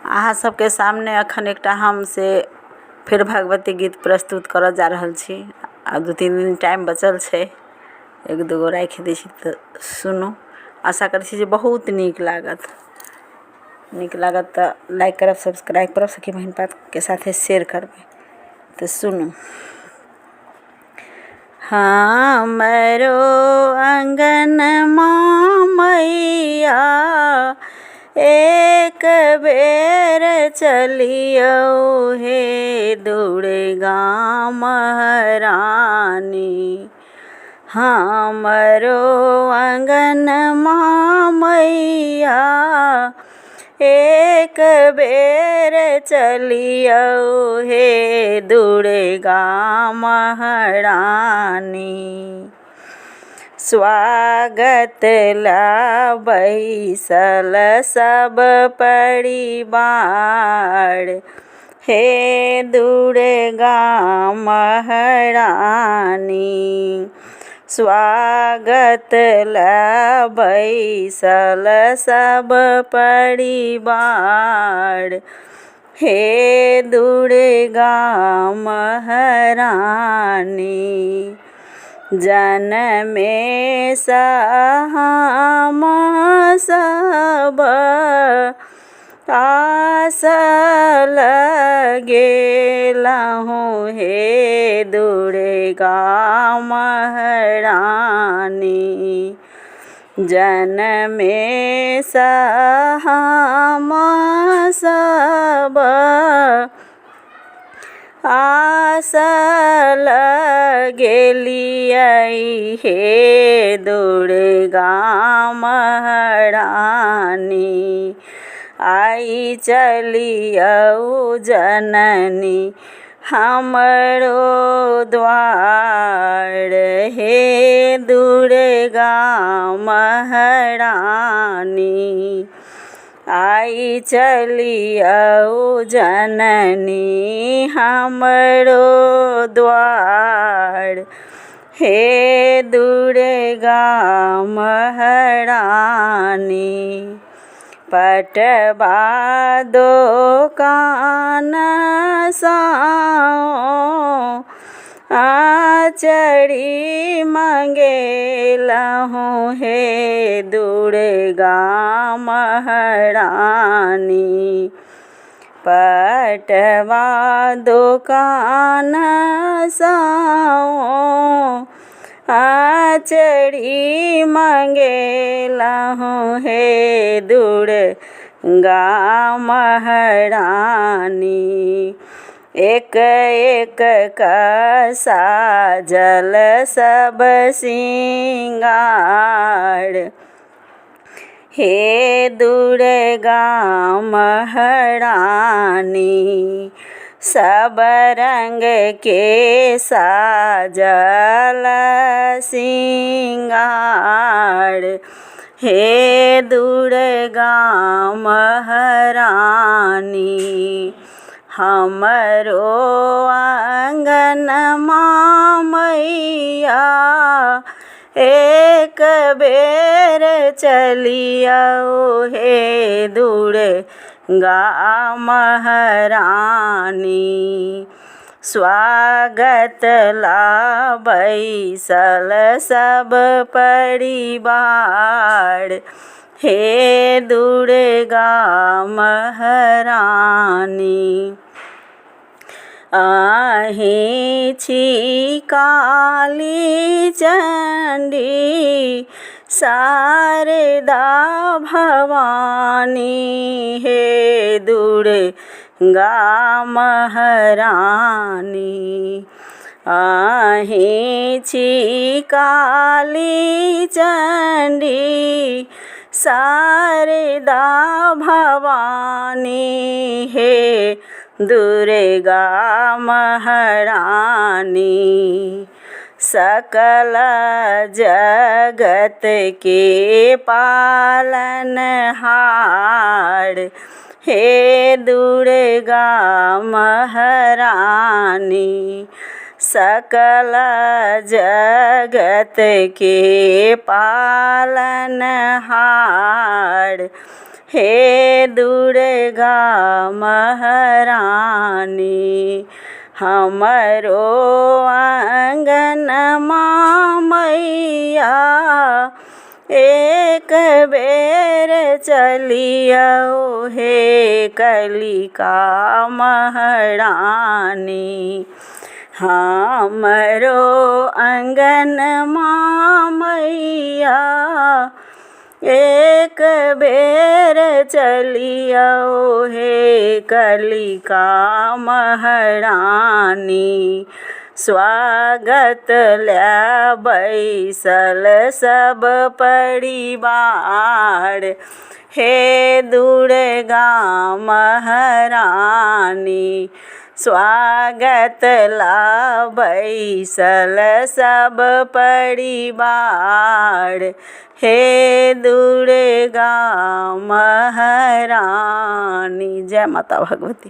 अहाँ सबके सामने अखन एकटा हम से फिर भगवती गीत प्रस्तुत करऽ जा रहल छी। आ 2-3 दिन टाइम बचल छै, 1-2 राखि दै छी तऽ सुनू। आशा करै छी जे बहुत नीक लागत तऽ लाइक करब, सब्सक्राइब करब, सखी बहिन के साथे शेयर करबै तऽ सुनू। हमरो अंगनमा मैया एक बेर चलियौ हे दुर्गा महारानी। हमरो अंगनमा मैया एक बेर चलियौ हे दुर्गा महारानी। स्वागत ला बैसल सब परिवार हे दुर्गा महारानी। स्वागत ला बैसल सब परिवार हे दुर्गा महारानी। जनमे सा हम सब आस लगेलहुँ हे दुर्गा महारानी। जनमे सा हम सब आस लगेलियै हे दुर्गा महारानी। आई चलियौ जननी हमरो द्वार हे दुर्गा महारानी। आई चलियौ जननी हमरो द्वार हे दुर्गा महारानी। पटवा दोकान साओ आचरी मंगेलहुँ हे दुर्गा महारानी। पटवा दोकान साओ आचरी मंगेलहुँ हे दुर्गा महारानी। एक एक का साजल सब सिंगार हे दुर्गा महारानी। सब रंग के साजल सिंगार हे दुर्गा महारानी। हमरो आंगनमा मैया एक बेर चलियौ हे दुर्गा महारानी। स्वागत ला बैसल सब परिवार हे दुर्गा महारानी। अहीं छी काली चंडी शारदा भवानी हे दुर्गा महारानी। अहीं छी काली चंडी शारदा भवानी हे दुर्गा महारानी। सकल जगत के पालनहार हे दुर्गा महारानी। सकल जगत के पालनहार हे दुर्गा महारानी। हमरो आंगनमा मैया एक बेर चलियो हे कलिका महारानी। हमरो आंगनमा मैया एक बेर चलियो हे कलिका महारानी। स्वागत ला बैसल सब परिवार हे दुर्गा महारानी। स्वागत ला बैसल सब परिवार हे दुर्गा महारानी। जय माता भगवती।